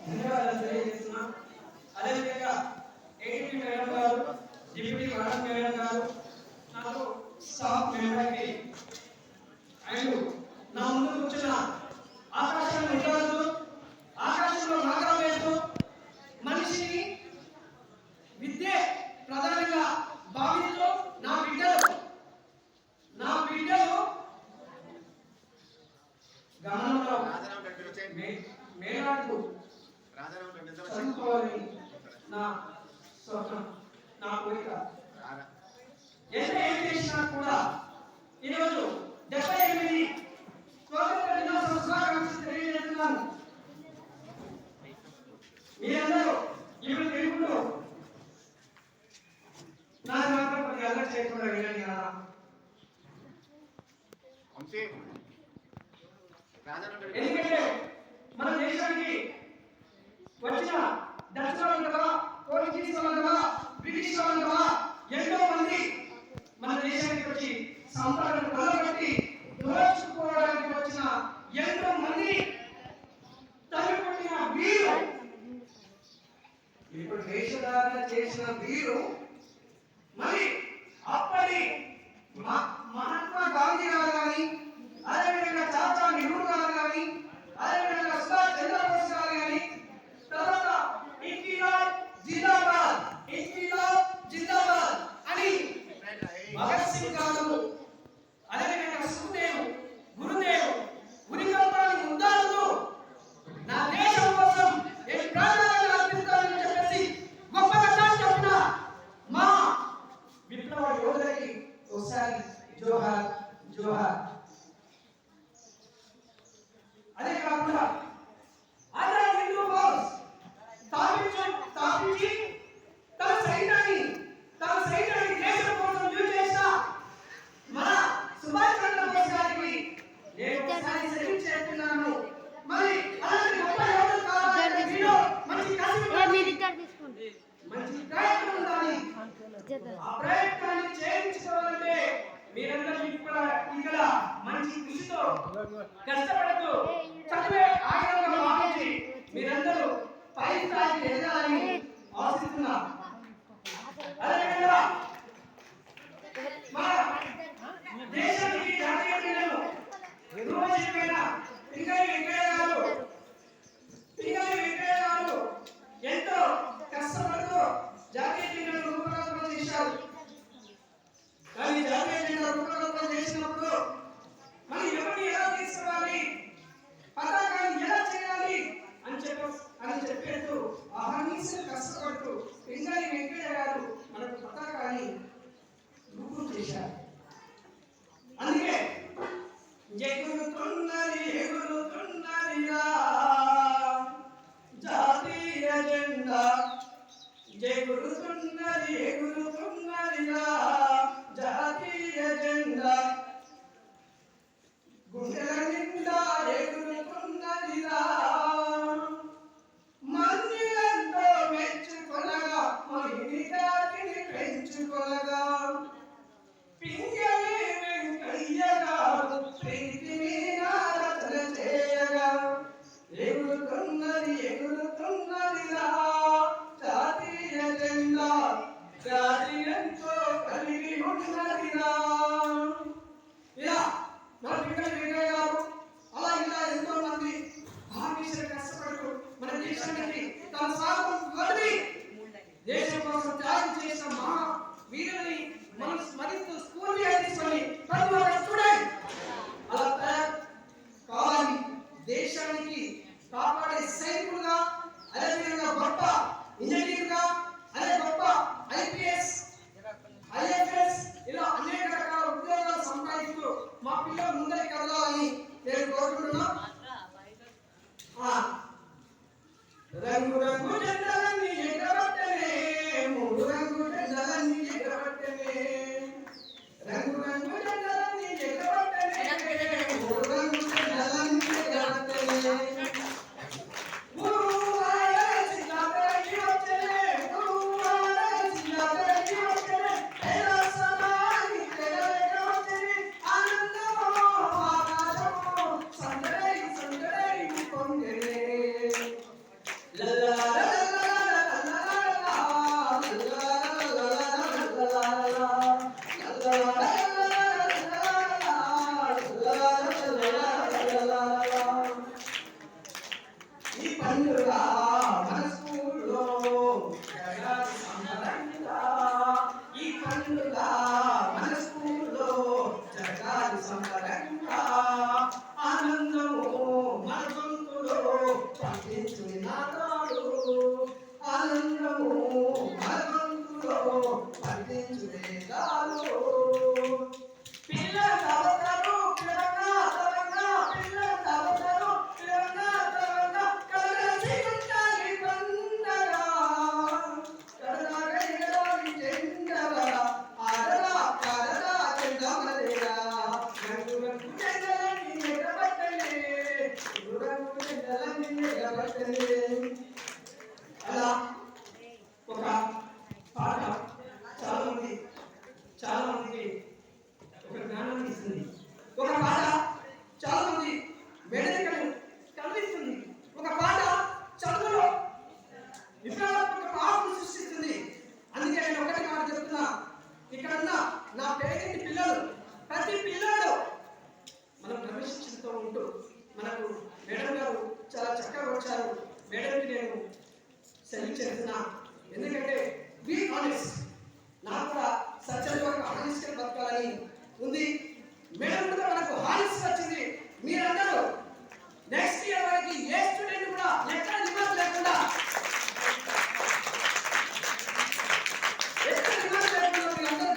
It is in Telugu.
ధన్యవాదాలు తెలియజేస్తున్నాం. అదేవిధంగా ఏటీపీ మేడం గారు, డిప్యూటీ మేడం గారు, నాకు స్టాఫ్ మెంబర్కి అండ్ నా ముందు కూర్చున్న ఆకాశాన్ని ఉండవద్దు, ఆకాశంలో నగరం లేదు, మనిషిని విద్యే ప్రధానంగా భావిస్తూ నా బిడ్డలు గమనంలో మేనాడు చదువుకోవాలని నా స్వప్నం, నా కోరిక. ఎంత ఏం చేసినా కూడా ఈరోజు 78 స్వాతంత్ర దినోత్సవ శుభాకాంక్షలు తెలియజేస్తున్నాను. మీరందరూ ఇప్పుడు తెలుగులో నా మాత్రం కొన్ని అలర్ట్ చేయకుండా వినండి కదా. ఎందుకంటే మన దేశానికి వచ్చిన డచ్ వాళ్ళంటవా, పోర్చుగీస్ వాళ్ళంటవా, బ్రిటిష్ వాళ్ళంటవా ఎంతో మంది మన దేశానికి వచ్చి సంపదను కొలగొట్టి దోచుకోవడానికి వచ్చిన ఎంతో మంది తలకొట్టిన వీరు, ఇప్పుడు వేషధారణ చేసిన వీరు మరి అప్పటి మహాత్మా గాంధీ గారు కానీ, అదేవిధంగా చాచా నెహ్రూ గారు కానీ, అదేవిధంగా సుభాష్ చంద్రబోస్ గారు కానీ, తర్వాత ఇంక్విలాబ్ జిందాబాద్, ఇంక్విలాబ్ జిందాబాద్ అని భగత్ సింగ్ గారు, అదేవిధంగా సుఖదేవ్, గురుదేవ్ ఉరికంపాన్ని ముద్దాడుతూ నా దేశం కోసం నేను ప్రాణాలను అర్పిస్తానని చెప్పేసి గొప్పగా చెప్పిన మా విప్లవ యోధులకి ఒకసారి జోహార్ జోహార్. అదే కాకుండా ఆంధ్ర హిందూ ఫోర్స్ స్థాపించి తన సైన్యాన్ని దేశం కోసం యూజ్ చేసిన మన సుభాష్ చంద్రబోస్ గారికి నేను ఒకసారి సెల్యూట్ చేస్తున్నాను. మరి అలాంటి గొప్ప యోధులు కావాలంటే మీరు మంచి ప్రయత్నం ఉండాలి. ఆ ప్రయత్నాన్ని చేయించుకోవాలంటే మీరందరూ ఇక్కడ మంచి కృషితో కష్టపడుతూ చదివే ఆయుధంగా భావించి మీరందరూ పై స్థాయికి ఎదగాలని ఆశిస్తున్నా. అదేవిధంగా మన దేశానికి జాతీయ క్రీడలు రూపశిల్పైన పింగళి వెంకయ్య గారు ఎంతో కష్టపడుతూ జాతీయ క్రీడలు రూపకల్పన చేశారు. కానీ జాతీయ జెండా రూపకల్పన చేసినప్పుడు మనం ఎవరిని ఎలా తీసుకోవాలి, పతాకాన్ని ఎలా చేయాలి అని చెప్పేస్తూ అహర్నిశలు కష్టపడుతూ పింగళి వెంకయ్య గారు మనకు పతాకాన్ని రూపం చేశారు. అందుకే ఎగురుతున్నదిరా జాతీయ జెండా, ఎగురుతున్నదిరా జాతీయ జెండా, గుండెల నిండా ఎగురుతున్నదిరా, మందిరంతో మెచ్చుకొనగా మహిళ జాతిని పెంచుకొనగా, పింగళి వెంకయ్య గారు ప్రీతి రచన చేయగా, ఎగురుతున్నదిరా జాతీయ జెండా, జాతీయంతో కలిగి ఉన్నదిరా. ఇలా మన పింగళి వెంకయ్య గారు అలా ఇలా ఎంతో మంది ఆఫీసర్ కష్టపడుతూ మన దేశానికి తన స్వార్థం వదిలి దేశం కోసం త్యాగం చేసిన మహా వీరుని మనం స్మరిస్తూ స్ఫూర్తిగా తీసుకొని ప్రతి ఒక్క స్టూడెంట్ అలా తయారు కావాలని, దేశానికి కాపాడే సైనికులుగా, అదేవిధంగా గొప్ప ఇంజనీర్గా, అదే గొప్ప IPS, IFS ఇలా అనేక రకాల ఉద్యోగాలు సంపాదిస్తూ మా పిల్లలు ముందరికి కదలాలని నేను కోరుకుంటున్నా. రంగు రంగు జెండాలన్నీ ఎగరబట్టనే, మూడు రంగు జెండాలన్నీ ఎగరబట్టనే, రంగు రంగు జెండాలన్నీ ఎగరబట్టనే, మూడు రంగు జెండాలన్నీ ఎగరబట్టనే, గురువు ఆయసి జాతరకి ఈ పండుగ మన స్కూల్లో జరగాలి సంబరంగా. ఈ పండుగ మన స్కూల్లో జరగాలి సంబరంగా. ఆనందము మన గొంతులో పండించు నినాదాలు. ఆనందము మన గొంతులో పండించు నినాదాలు. పిల్లలు కావతారు పిల్లగా తరంగా, పిల్లలు కావతారు పిల్లగా తరంగా. కలగలిసి ఉండాలి పండగ, కడదాగా ఎగరాలి జెండగా. ఆడరా కాడరా జెండమలేరా, రంగు రంగు జెండలన్నీ ఎగబట్టలే, రంగు జెండలన్నీ ఎగబట్టలే. అలా ఒక పాట చాలా మందికి ఒక జ్ఞానాన్ని ఇస్తుంది. ఒక పాట చాలా మంది వేదికను కలిగిస్తుంది. ఒక పాట చదువులో విప్లవాత్మక మార్పును సృష్టిస్తుంది. అందుకే నేను ఒకటి మాట చెప్తున్నా, ఇక్కడ ఉన్న నా పేరెంట్ పిల్లలు, ప్రతి పిల్లలు మనం క్రమశిక్షణతో ఉంటూ, మనకు మేడం గారు చాలా చక్కగా వచ్చారు. మేడంకి నేను సెల్యూట్ చేస్తున్నా. ఎందుకంటే బీ ఆనెస్ట్, నాకు కూడా సత్యంగా ఆనెస్ట్గా బతకాలని ఉంది. మేడం కూడా మనకు హానెస్ట్ వచ్చింది. మీరు